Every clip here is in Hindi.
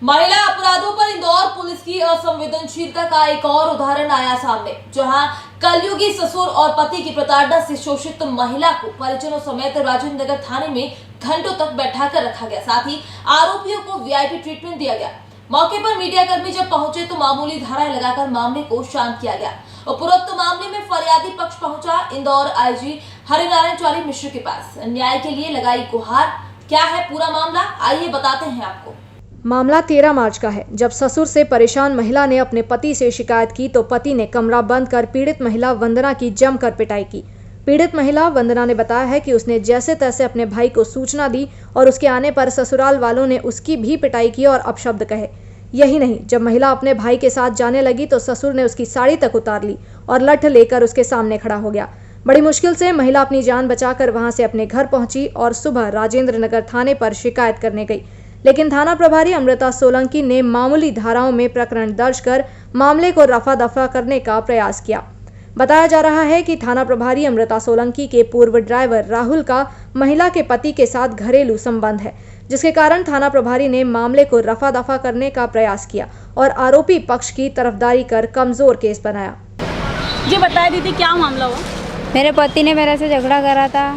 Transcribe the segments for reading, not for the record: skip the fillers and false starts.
महिला अपराधों पर इंदौर पुलिस की असंवेदनशीलता का एक और उदाहरण आया सामने, जहां कलयुगी ससुर और पति की प्रताड़ना से शोषित महिला को परिजनों समेत राजेंद्र नगर थाने में घंटों तक बैठाकर रखा गया। साथ ही आरोपियों को वीआईपी ट्रीटमेंट दिया गया। मौके पर मीडियाकर्मी जब पहुंचे तो मामूली धाराएं लगाकर मामले को शांत किया गया। उपरोक्त मामले में फरियादी पक्ष पहुंचा इंदौर आईजी हरिनारायण चारी मिश्र के पास। न्याय के लिए लगाई गुहार। क्या है पूरा मामला, आइए बताते हैं आपको। मामला 13 मार्च का है, जब ससुर से परेशान महिला ने अपने पति से शिकायत की तो पति ने कमरा बंद कर पीड़ित महिला वंदना की जमकर पिटाई की। पीड़ित महिला वंदना ने बताया है कि उसने जैसे तैसे अपने भाई को सूचना दी और उसके आने पर ससुराल वालों ने उसकी भी पिटाई की और अपशब्द कहे। यही नहीं, जब महिला अपने भाई के साथ जाने लगी तो ससुर ने उसकी साड़ी तक उतार ली और लठ लेकर उसके सामने खड़ा हो गया। बड़ी मुश्किल से महिला अपनी जान बचाकर वहां से अपने घर पहुंची और सुबह राजेंद्र नगर थाने पर शिकायत करने गई, लेकिन थाना प्रभारी अमृता सोलंकी ने मामूली धाराओं में प्रकरण दर्ज कर मामले को रफा दफा करने का प्रयास किया। बताया जा रहा है कि थाना प्रभारी अमृता सोलंकी के पूर्व ड्राइवर राहुल का महिला के पति के साथ घरेलू संबंध है, जिसके कारण थाना प्रभारी ने मामले को रफा दफा करने का प्रयास किया और आरोपी पक्ष की तरफदारी कर कमजोर केस बनाया। जी बताइए दीदी, क्या मामला हुआ? मेरे पति ने मेरे से झगड़ा करा था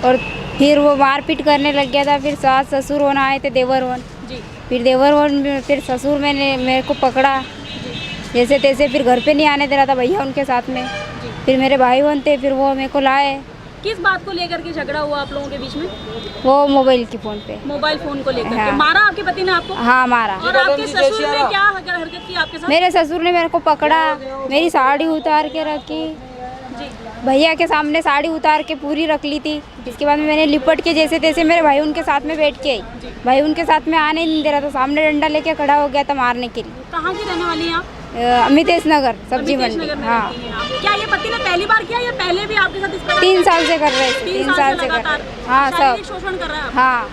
और फिर वो मारपीट करने लग गया था। फिर सास ससुर होना आए थे, देवर होन जी। फिर देवर होन फिर ससुर मैंने मेरे को पकड़ा जैसे तैसे, फिर घर पे नहीं आने दे रहा था भैया उनके साथ में। फिर मेरे भाई बहन थे, फिर वो मेरे को लाए। किस बात को लेकर के झगड़ा हुआ आप लोगों के बीच में? वो मोबाइल के फ़ोन पे, मोबाइल फोन को लेकर हाँ। के मारा आपके पति ने आपको? हाँ मारा। और आपके ससुर ने क्या हरकत की आपके साथ? मेरे ससुर ने मेरे को पकड़ा, मेरी साड़ी उतार के रखी जी। भैया के सामने, साड़ी उतार के पूरी रख ली थी। इसके बाद में मैंने लिपट के जैसे तैसे मेरे भाई उनके साथ में बैठ के आई। भाई उनके साथ में आने नहीं दे रहा था, सामने डंडा लेके खड़ा हो गया था मारने के लिए। कहाँ की रहने वाली हैं आप? अमितेश नगर सब्जी अमितेश मंडी। नगर में हाँ। रहती हैं आप। क्या ये पति ने पहली बार किया या पहले भी आपके साथ इस तरह? 3 साल से कर रहे थे। 3 साल से कर लगातार रहे। हाँ शारीरिक सब। शोषण कर रहा है। हाँ।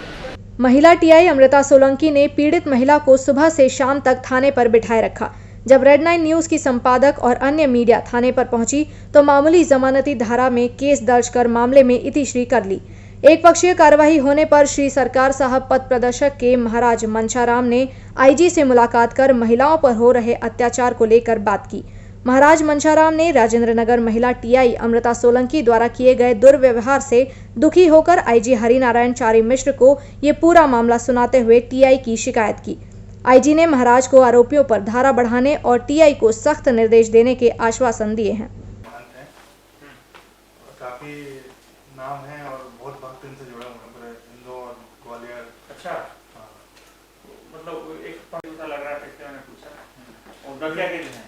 महिला टीआई अमृता सोलंकी ने पीड़ित महिला को सुबह से शाम तक थाने पर बिठाए रखा। जब रेड 9 न्यूज की संपादक और अन्य मीडिया थाने पर पहुंची तो मामूली जमानती धारा में केस दर्ज कर मामले में इतिश्री कर ली। एक पक्षीय कार्यवाही होने पर श्री सरकार साहब पथ प्रदर्शक के महाराज मंशाराम ने आईजी से मुलाकात कर महिलाओं पर हो रहे अत्याचार को लेकर बात की। महाराज मंशाराम ने राजेंद्र नगर महिला टीआई अमृता सोलंकी द्वारा किए गए दुर्व्यवहार से दुखी होकर आईजी हरिनारायण चारी मिश्र को ये पूरा मामला सुनाते हुए टीआई की शिकायत की। आईजी ने महाराज को आरोपियों पर धारा बढ़ाने और टीआई को सख्त निर्देश देने के आश्वासन दिए हैं। काफी नाम है और बहुत भक्त इनसे जुड़े हुए हैं, इंदौर, ग्वालियर। अच्छा, हाँ। मतलब एक पता लग रहा है, मैंने पूछा और दतिया के हैं।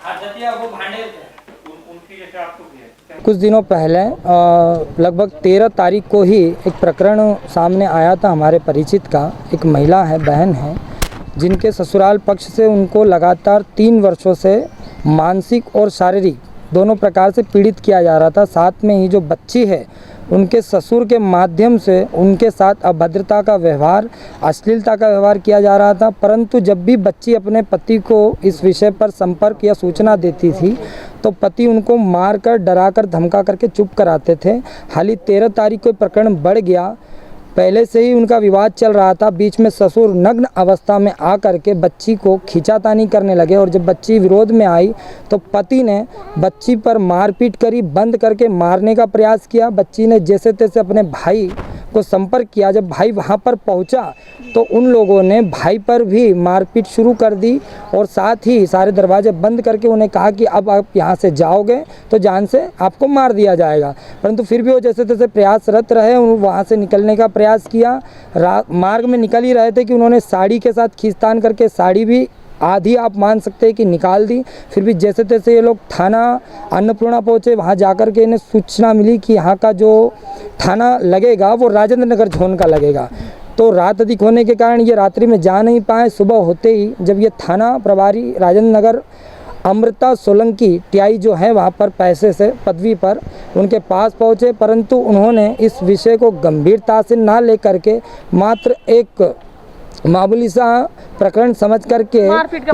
हाँ दतिया वो भांडे उनकी जैसे आपको भी है। कुछ दिनों पहले लगभग 13 तारीख को ही एक प्रकरण सामने आया था हमारे परिचित का। एक महिला है, बहन है, जिनके ससुराल पक्ष से उनको लगातार 3 वर्षों से मानसिक और शारीरिक दोनों प्रकार से पीड़ित किया जा रहा था। साथ में ही जो बच्ची है उनके ससुर के माध्यम से उनके साथ अभद्रता का व्यवहार, अश्लीलता का व्यवहार किया जा रहा था। परंतु जब भी बच्ची अपने पति को इस विषय पर संपर्क या सूचना देती थी तो पति उनको मारकर, डराकर, धमका करके चुप कराते थे। हाल ही 13 तारीख को प्रकरण बढ़ गया। पहले से ही उनका विवाद चल रहा था। बीच में ससुर नग्न अवस्था में आकर के बच्ची को खींचातानी करने लगे और जब बच्ची विरोध में आई तो पति ने बच्ची पर मारपीट करी, बंद करके मारने का प्रयास किया। बच्ची ने जैसे तैसे अपने भाई को संपर्क किया। जब भाई वहां पर पहुंचा तो उन लोगों ने भाई पर भी मारपीट शुरू कर दी और साथ ही सारे दरवाजे बंद करके उन्हें कहा कि अब आप यहाँ से जाओगे तो जान से आपको मार दिया जाएगा। परंतु फिर भी वो जैसे तैसे प्रयासरत रहे, वहाँ से निकलने का प्रयास किया। मार्ग में निकल ही रहे थे कि उन्होंने साड़ी के साथ खींचतान करके साड़ी भी आधी आप मान सकते हैं कि निकाल दी। फिर भी जैसे तैसे ये लोग थाना अन्नपूर्णा पहुँचे। वहाँ जाकर के इन्हें सूचना मिली कि यहाँ का जो थाना लगेगा वो राजेंद्र नगर जोन का लगेगा। तो रात अधिक होने के कारण ये रात्रि में जा नहीं पाए। सुबह होते ही जब ये थाना प्रभारी राजेंद्र नगर अमृता सोलंकी टीआई जो है वहाँ पर पैसे से पदवी पर उनके पास पहुँचे, परंतु उन्होंने इस विषय को गंभीरता से ना लेकर के मात्र एक मामूली सा प्रकरण समझ करके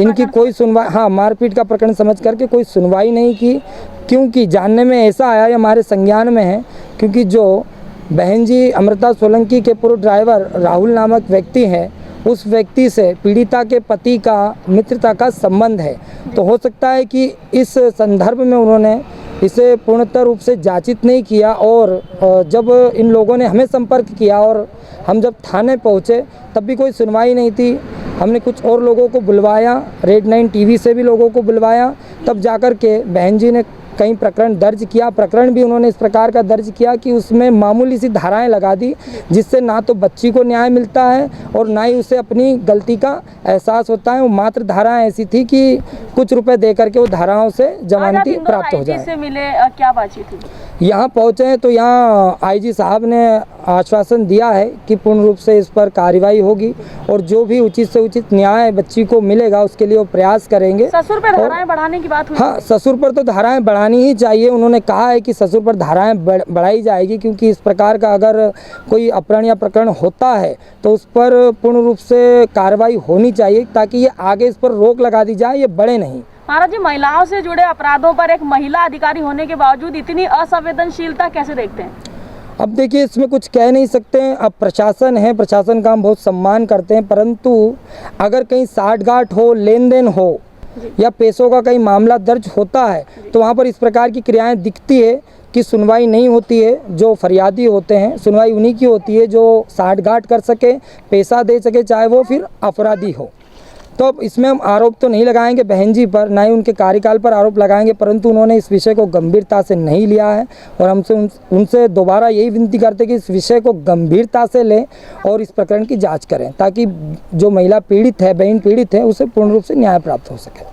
इनकी कोई सुनवाई, हाँ मारपीट का प्रकरण समझ करके कोई सुनवाई नहीं की। क्योंकि जानने में ऐसा आया, ये हमारे संज्ञान में है, क्योंकि जो बहन जी अमृता सोलंकी के पूर्व ड्राइवर राहुल नामक व्यक्ति हैं उस व्यक्ति से पीड़िता के पति का मित्रता का संबंध है। तो हो सकता है कि इस संदर्भ में उन्होंने इसे पूर्णतः रूप से जांचित नहीं किया और जब इन लोगों ने हमें संपर्क किया और हम जब थाने पहुँचे तब भी कोई सुनवाई नहीं थी। हमने कुछ और लोगों को बुलवाया, रेड 9 टीवी से भी लोगों को बुलवाया, तब जाकर के बहन जी ने कई प्रकरण दर्ज किया। प्रकरण भी उन्होंने इस प्रकार का दर्ज किया कि उसमें मामूली सी धाराएं लगा दी, जिससे ना तो बच्ची को न्याय मिलता है और ना ही उसे अपनी गलती का एहसास होता है। वो मात्र धाराएं ऐसी थी कि कुछ रुपए दे करके वो धाराओं से जमानती प्राप्त हो जाए। से मिले क्या बातचीत हुई? यहाँ पहुँचे हैं तो यहाँ आईजी साहब ने आश्वासन दिया है कि पूर्ण रूप से इस पर कार्रवाई होगी और जो भी उचित से उचित न्याय बच्ची को मिलेगा उसके लिए वो प्रयास करेंगे। ससुर पर धाराएं बढ़ाने की बात हुई? हाँ, ससुर पर तो धाराएं बढ़ानी ही चाहिए। उन्होंने कहा है कि ससुर पर धाराएं बढ़ाई जाएगी, क्योंकि इस प्रकार का अगर कोई अपहरण या प्रकरण होता है तो उस पर पूर्ण रूप से कार्रवाई होनी चाहिए ताकि ये आगे इस पर रोक लगा दी जाए, ये बढ़े नहीं। महाराज जी, महिलाओं से जुड़े अपराधों पर एक महिला अधिकारी होने के बावजूद इतनी असंवेदनशीलता कैसे देखते हैं? अब देखिए, इसमें कुछ कह नहीं सकते हैं। अब प्रशासन है, प्रशासन का हम बहुत सम्मान करते हैं, परंतु अगर कहीं साठगांठ हो, लेन देन हो या पैसों का कहीं मामला दर्ज होता है तो वहाँ पर इस प्रकार की क्रियाएं दिखती है कि सुनवाई नहीं होती है। जो फरियादी होते हैं, सुनवाई उन्हीं की होती है जो साठगांठ कर सके, पैसा दे सके, चाहे वो फिर अपराधी हो। तो अब इसमें हम आरोप तो नहीं लगाएंगे बहन जी पर, ना ही उनके कार्यकाल पर आरोप लगाएंगे, परंतु उन्होंने इस विषय को गंभीरता से नहीं लिया है और हमसे उनसे दोबारा यही विनती करते कि इस विषय को गंभीरता से लें और इस प्रकरण की जांच करें ताकि जो महिला पीड़ित है, बहन पीड़ित है, उसे पूर्ण रूप से न्याय प्राप्त हो सके।